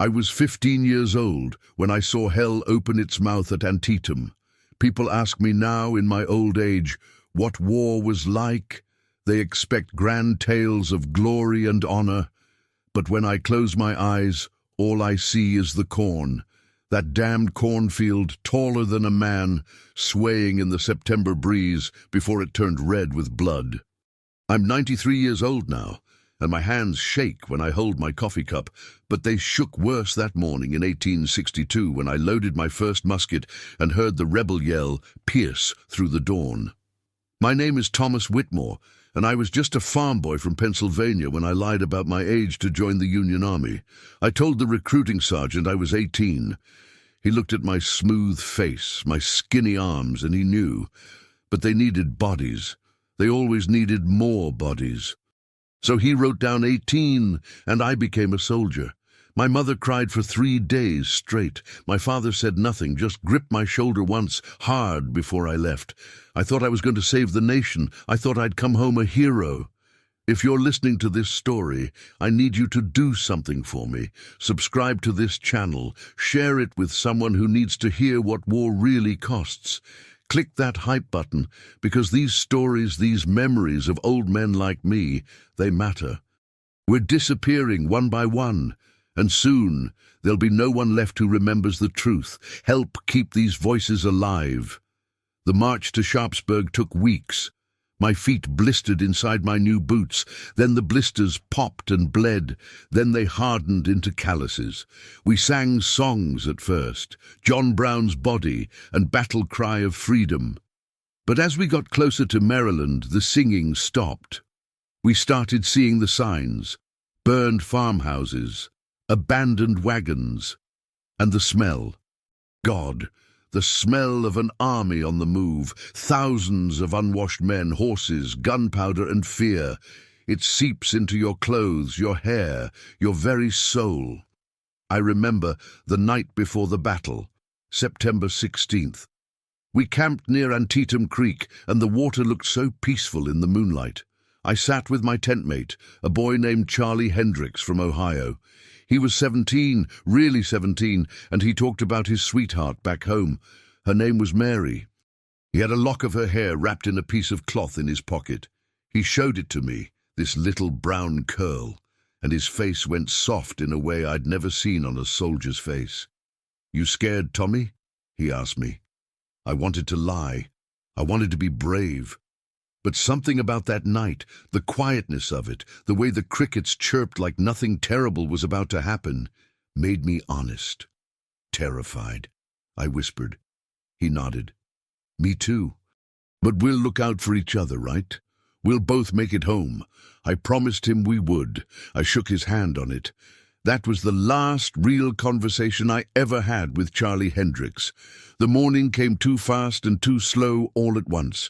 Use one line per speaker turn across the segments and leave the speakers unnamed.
I was 15 years old when I saw hell open its mouth at Antietam. People ask me now, in my old age, what war was like. They expect grand tales of glory and honor. But when I close my eyes, all I see is the corn. That damned cornfield, taller than a man, swaying in the September breeze before it turned red with blood. I'm 93 years old now, and my hands shake when I hold my coffee cup, but they shook worse that morning in 1862 when I loaded my first musket and heard the rebel yell pierce through the dawn. My name is Thomas Whitmore, and I was just a farm boy from Pennsylvania when I lied about my age to join the Union Army. I told the recruiting sergeant I was 18. He looked at my smooth face, my skinny arms, and he knew. But they needed bodies. They always needed more bodies. So he wrote down 18, and I became a soldier. My mother cried for 3 days straight. My father said nothing, just gripped my shoulder once, hard, before I left. I thought I was going to save the nation. I thought I'd come home a hero. If you're listening to this story, I need you to do something for me. Subscribe to this channel. Share it with someone who needs to hear what war really costs. Click that hype button, because these stories, these memories of old men like me, they matter. We're disappearing one by one, and soon there'll be no one left who remembers the truth. Help keep these voices alive. The march to Sharpsburg took weeks. My feet blistered inside my new boots, then the blisters popped and bled, then they hardened into calluses. We sang songs at first, John Brown's Body and Battle Cry of Freedom. But as we got closer to Maryland, the singing stopped. We started seeing the signs, burned farmhouses, abandoned wagons, and the smell. God! The smell of an army on the move, thousands of unwashed men, horses, gunpowder and fear. It seeps into your clothes, your hair, your very soul. I remember the night before the battle, September 16th. We camped near Antietam Creek, and the water looked so peaceful in the moonlight. I sat with my tent mate, a boy named Charlie Hendricks from Ohio. He was 17, really 17, and he talked about his sweetheart back home. Her name was Mary. He had a lock of her hair wrapped in a piece of cloth in his pocket. He showed it to me, this little brown curl, and his face went soft in a way I'd never seen on a soldier's face. "You scared, Tommy?" he asked me. I wanted to lie. I wanted to be brave. But something about that night, the quietness of it, the way the crickets chirped like nothing terrible was about to happen, made me honest. "Terrified," I whispered. He nodded. "Me too. But we'll look out for each other, right? We'll both make it home." I promised him we would. I shook his hand on it. That was the last real conversation I ever had with Charlie Hendricks. The morning came too fast and too slow all at once.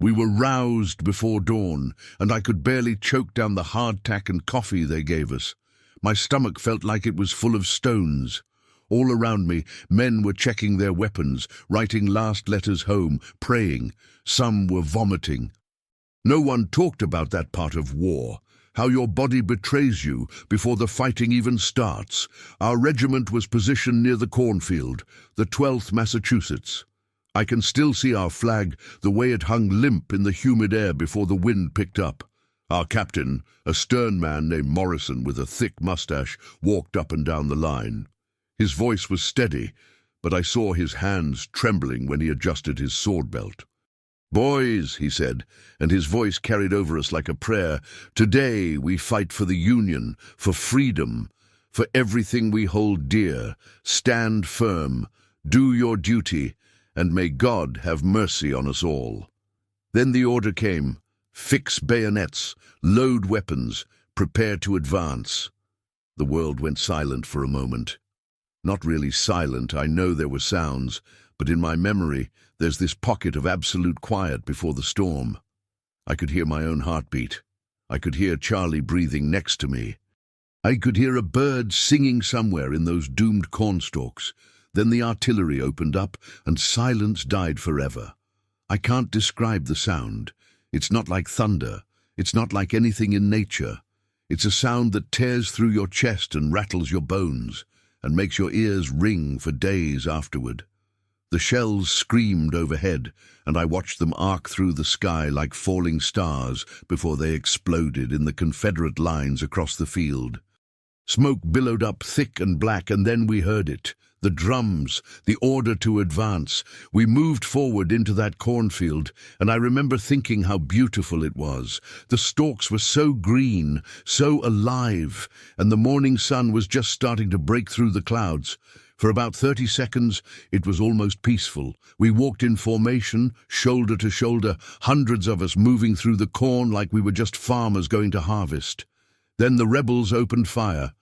We were roused before dawn, and I could barely choke down the hardtack and coffee they gave us. My stomach felt like it was full of stones. All around me, men were checking their weapons, writing last letters home, praying. Some were vomiting. No one talked about that part of war, how your body betrays you before the fighting even starts. Our regiment was positioned near the cornfield, the 12th Massachusetts. I can still see our flag, the way it hung limp in the humid air before the wind picked up. Our captain, a stern man named Morrison with a thick mustache, walked up and down the line. His voice was steady, but I saw his hands trembling when he adjusted his sword belt. "Boys," he said, and his voice carried over us like a prayer, "today we fight for the Union, for freedom, for everything we hold dear. Stand firm, do your duty, and may God have mercy on us all." Then the order came: fix bayonets, load weapons, prepare to advance. The world went silent for a moment. Not really silent, I know there were sounds, but in my memory there's this pocket of absolute quiet before the storm. I could hear my own heartbeat. I could hear Charlie breathing next to me. I could hear a bird singing somewhere in those doomed cornstalks. Then the artillery opened up, and silence died forever. I can't describe the sound. It's not like thunder. It's not like anything in nature. It's a sound that tears through your chest and rattles your bones. and makes your ears ring for days afterward. The shells screamed overhead, and I watched them arc through the sky like falling stars before they exploded in the Confederate lines across the field. Smoke billowed up thick and black, and then we heard it. The drums, the order to advance. We moved forward into that cornfield, and I remember thinking how beautiful it was. The stalks were so green, so alive, and the morning sun was just starting to break through the clouds. For about 30 seconds, it was almost peaceful. We walked in formation, shoulder to shoulder, hundreds of us moving through the corn like we were just farmers going to harvest. Then the rebels opened fire.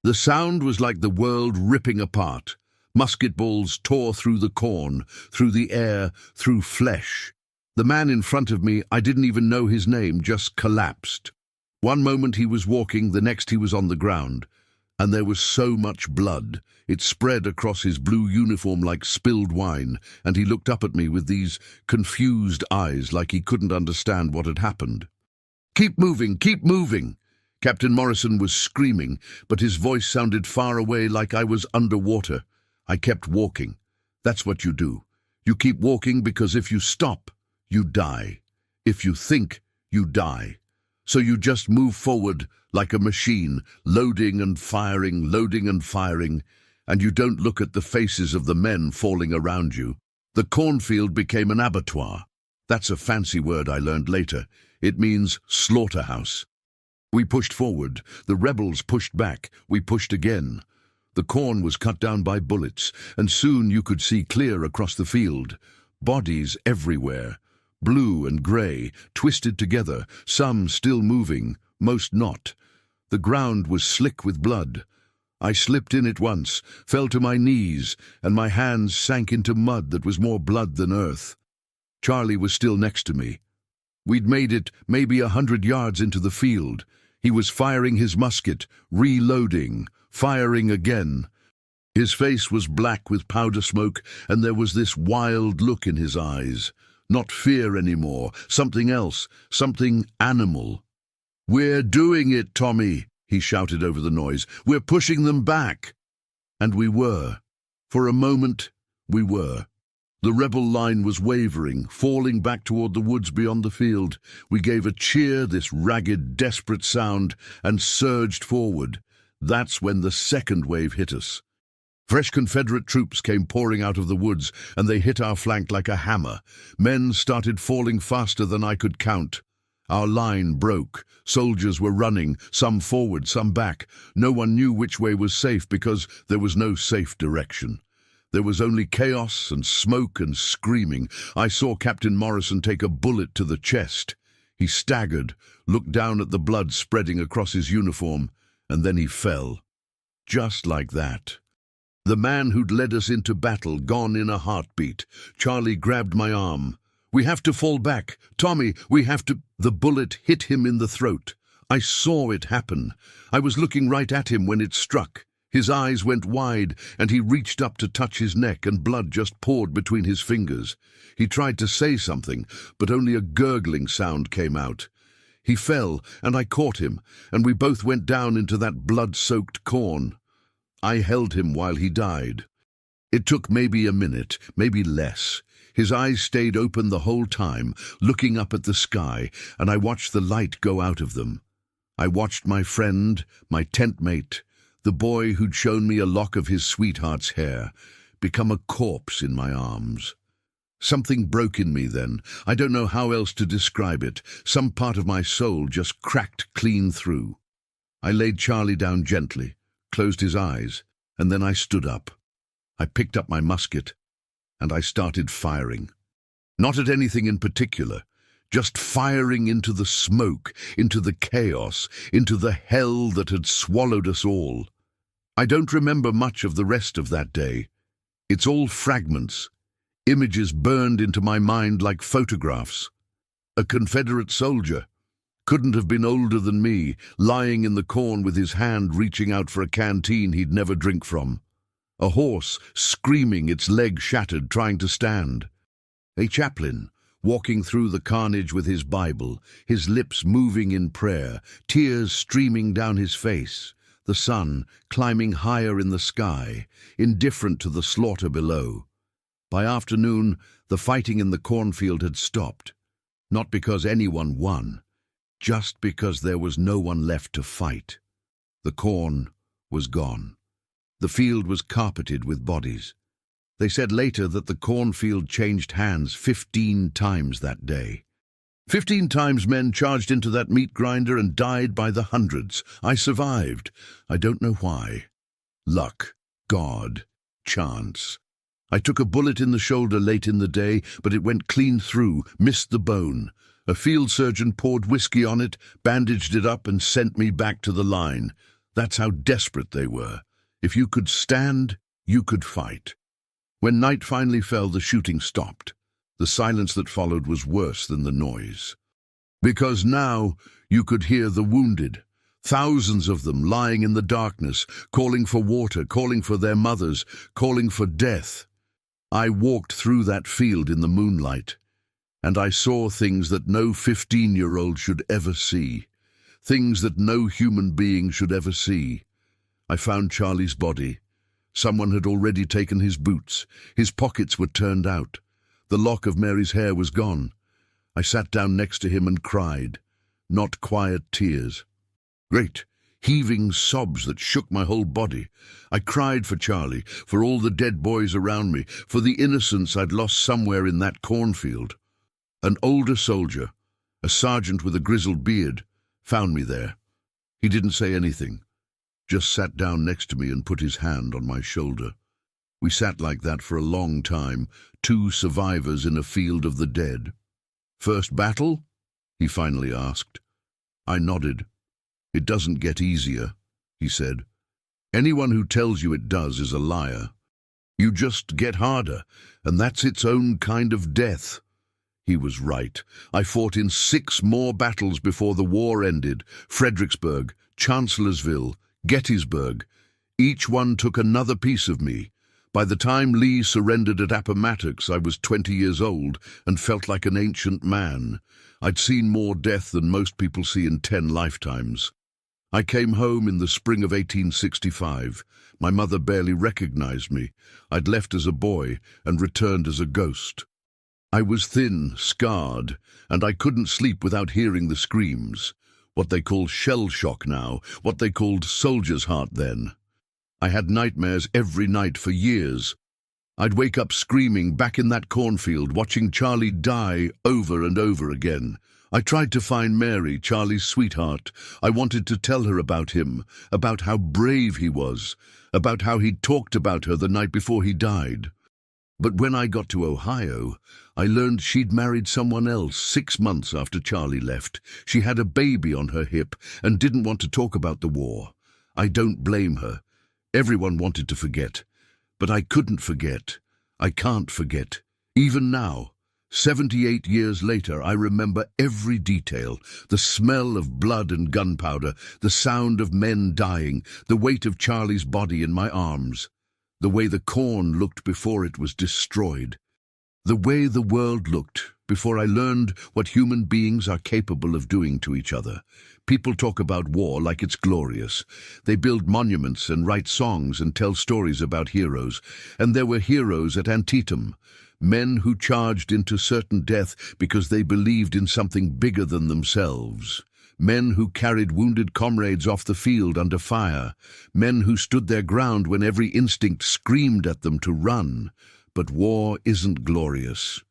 The sound was like the world ripping apart. Musket balls tore through the corn, through the air, through flesh. The man in front of me, I didn't even know his name, just collapsed. One moment he was walking, the next he was on the ground. And there was so much blood. It spread across his blue uniform like spilled wine, and he looked up at me with these confused eyes like he couldn't understand what had happened. "Keep moving, keep moving!" Captain Morrison was screaming, but his voice sounded far away like I was underwater. I kept walking. That's what you do. You keep walking because if you stop, you die. If you think, you die. So you just move forward like a machine, loading and firing, and you don't look at the faces of the men falling around you. The cornfield became an abattoir. That's a fancy word I learned later. It means slaughterhouse. We pushed forward, the rebels pushed back, we pushed again. The corn was cut down by bullets, and soon you could see clear across the field. Bodies everywhere, blue and grey, twisted together, some still moving, most not. The ground was slick with blood. I slipped in it once, fell to my knees, and my hands sank into mud that was more blood than earth. Charlie was still next to me. We'd made it maybe 100 yards into the field. He was firing his musket, reloading, firing again. His face was black with powder smoke, and there was this wild look in his eyes. Not fear anymore, something else, something animal. "We're doing it, Tommy," he shouted over the noise. "We're pushing them back." And we were. For a moment, we were. The rebel line was wavering, falling back toward the woods beyond the field. We gave a cheer, this ragged, desperate sound, and surged forward. That's when the second wave hit us. Fresh Confederate troops came pouring out of the woods, and they hit our flank like a hammer. Men started falling faster than I could count. Our line broke. Soldiers were running, some forward, some back. No one knew which way was safe because there was no safe direction. There was only chaos and smoke and screaming. I saw Captain Morrison take a bullet to the chest. He staggered, looked down at the blood spreading across his uniform, and then he fell. Just like that. The man who'd led us into battle, gone in a heartbeat. Charlie grabbed my arm. "We have to fall back. Tommy, we have to—" The bullet hit him in the throat. I saw it happen. I was looking right at him when it struck. His eyes went wide, and he reached up to touch his neck, and blood just poured between his fingers. He tried to say something, but only a gurgling sound came out. He fell, and I caught him, and we both went down into that blood-soaked corn. I held him while he died. It took maybe a minute, maybe less. His eyes stayed open the whole time, looking up at the sky, and I watched the light go out of them. I watched my friend, my tent mate, the boy who'd shown me a lock of his sweetheart's hair, become a corpse in my arms. Something broke in me then. I don't know how else to describe it. Some part of my soul just cracked clean through. I laid Charlie down gently, closed his eyes, and then I stood up. I picked up my musket, and I started firing. Not at anything in particular, just firing into the smoke, into the chaos, into the hell that had swallowed us all. I don't remember much of the rest of that day. It's all fragments, images burned into my mind like photographs. A Confederate soldier, couldn't have been older than me, lying in the corn with his hand reaching out for a canteen he'd never drink from. A horse screaming, its leg shattered, trying to stand. A chaplain walking through the carnage with his Bible, his lips moving in prayer, tears streaming down his face. the sun climbing higher in the sky, indifferent to the slaughter below. By afternoon, the fighting in the cornfield had stopped, not because anyone won, just because there was no one left to fight. The corn was gone. The field was carpeted with bodies. They said later that the cornfield changed hands 15 times that day. 15 times men charged into that meat grinder and died by the hundreds. I survived. I don't know why. Luck, God, chance. I took a bullet in the shoulder late in the day, but it went clean through, missed the bone. A field surgeon poured whiskey on it, bandaged it up, and sent me back to the line. That's how desperate they were. If you could stand, you could fight. When night finally fell, the shooting stopped. The silence that followed was worse than the noise. Because now you could hear the wounded, thousands of them lying in the darkness, calling for water, calling for their mothers, calling for death. I walked through that field in the moonlight, and I saw things that no 15-year-old should ever see, things that no human being should ever see. I found Charlie's body. Someone had already taken his boots. His pockets were turned out. The lock of Mary's hair was gone. I sat down next to him and cried, not quiet tears. Great, heaving sobs that shook my whole body. I cried for Charlie, for all the dead boys around me, for the innocence I'd lost somewhere in that cornfield. An older soldier, a sergeant with a grizzled beard, found me there. He didn't say anything, just sat down next to me and put his hand on my shoulder. We sat like that for a long time, two survivors in a field of the dead. First battle? He finally asked. I nodded. It doesn't get easier, he said. Anyone who tells you it does is a liar. You just get harder, and that's its own kind of death. He was right. I fought in 6 more battles before the war ended. Fredericksburg, Chancellorsville, Gettysburg. Each one took another piece of me. By the time Lee surrendered at Appomattox, I was 20 years old and felt like an ancient man. I'd seen more death than most people see in 10 lifetimes. I came home in the spring of 1865. My mother barely recognized me. I'd left as a boy and returned as a ghost. I was thin, scarred, and I couldn't sleep without hearing the screams. What they call shell shock now, what they called soldier's heart then. I had nightmares every night for years. I'd wake up screaming back in that cornfield, watching Charlie die over and over again. I tried to find Mary, Charlie's sweetheart. I wanted to tell her about him, about how brave he was, about how he'd talked about her the night before he died. But when I got to Ohio, I learned she'd married someone else 6 months after Charlie left. She had a baby on her hip and didn't want to talk about the war. I don't blame her. Everyone wanted to forget. But I couldn't forget. I can't forget. Even now, 78 years later, I remember every detail. The smell of blood and gunpowder, the sound of men dying, the weight of Charlie's body in my arms, the way the corn looked before it was destroyed, the way the world looked before I learned what human beings are capable of doing to each other. People talk about war like it's glorious. They build monuments and write songs and tell stories about heroes. And there were heroes at Antietam, men who charged into certain death because they believed in something bigger than themselves. Men who carried wounded comrades off the field under fire. Men who stood their ground when every instinct screamed at them to run. But war isn't glorious.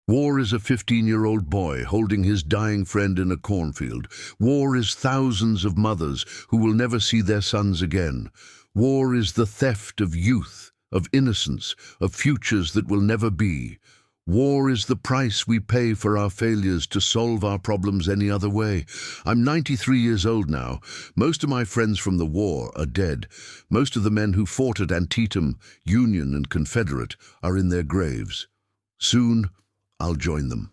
War is a 15-year-old boy holding his dying friend in a cornfield. War is thousands of mothers who will never see their sons again. War is the theft of youth, of innocence, of futures that will never be. War is the price we pay for our failures to solve our problems any other way. I'm 93 years old now. Most of my friends from the war are dead. Most of the men who fought at Antietam, Union and Confederate, are in their graves. Soon, I'll join them.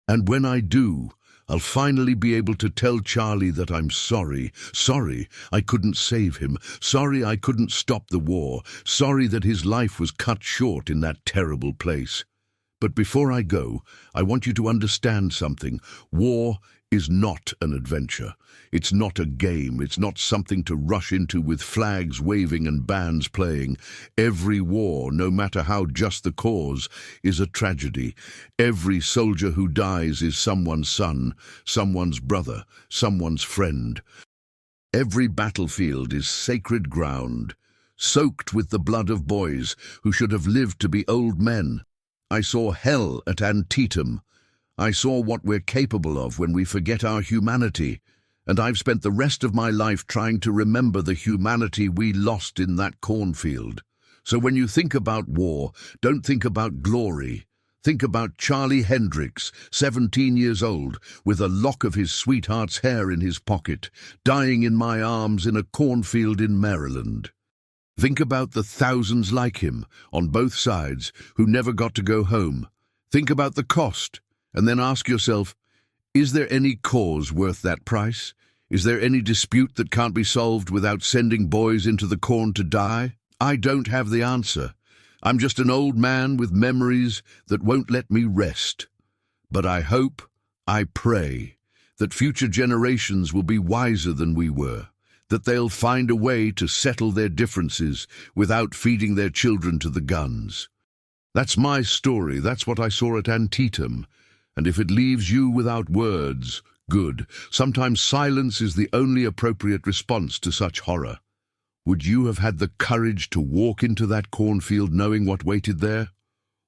And when I do, I'll finally be able to tell Charlie that I'm sorry. Sorry I couldn't save him. Sorry I couldn't stop the war. Sorry that his life was cut short in that terrible place. But before I go, I want you to understand something. War is not an adventure. It's not a game. It's not something to rush into with flags waving and bands playing. Every war, no matter how just the cause, is a tragedy. Every soldier who dies is someone's son, someone's brother, someone's friend. Every battlefield is sacred ground, soaked with the blood of boys who should have lived to be old men. I saw hell at Antietam. I saw what we're capable of when we forget our humanity, and I've spent the rest of my life trying to remember the humanity we lost in that cornfield. So when you think about war, don't think about glory. Think about Charlie Hendricks, 17 years old, with a lock of his sweetheart's hair in his pocket, dying in my arms in a cornfield in Maryland. Think about the thousands like him, on both sides, who never got to go home. Think about the cost, and then ask yourself, is there any cause worth that price? Is there any dispute that can't be solved without sending boys into the corn to die? I don't have the answer. I'm just an old man with memories that won't let me rest. But I hope, I pray, that future generations will be wiser than we were, that they'll find a way to settle their differences without feeding their children to the guns. That's my story. That's what I saw at Antietam. And if it leaves you without words, good. Sometimes silence is the only appropriate response to such horror. Would you have had the courage to walk into that cornfield knowing what waited there?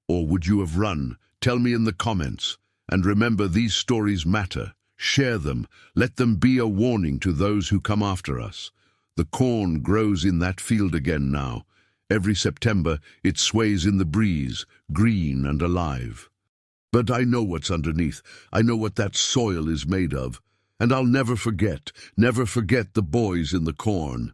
Or would you have run? Tell me in the comments. And remember, these stories matter. Share them. Let them be a warning to those who come after us. The corn grows in that field again now. Every September, it sways in the breeze, green and alive. But I know what's underneath. I know what that soil is made of. And I'll never forget the boys in the corn.